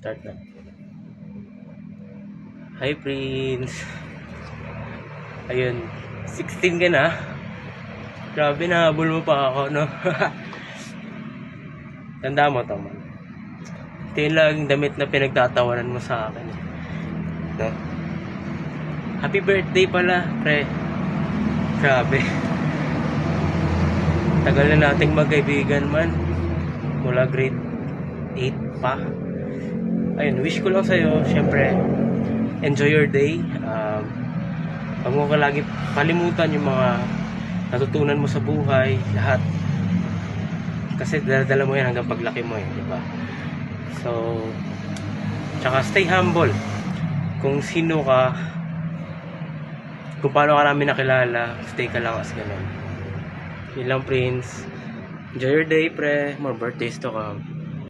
Start na. Hi, Prince. Ayun, 16 ka na. Grabe, nahabol mo pa ako, no? Tanda mo to, man. Ito yung laging damit na pinagtatawanan mo sa akin. No? Happy birthday pala, pre. Grabe. Tagal na nating magkaibigan, man. Mula grade 8 pa. Ayun, wish ko lang sa'yo, syempre, enjoy your day. Huwag mo ka lagi kalimutan yung mga natutunan mo sa buhay, lahat. Kasi dala mo yan hanggang paglaki mo, di ba? So, tsaka stay humble. Kung sino ka, kung paano ka namin nakilala, stay ka lang as ganun. Yun lang, Prince. Enjoy your day, pre. More birthdays to come.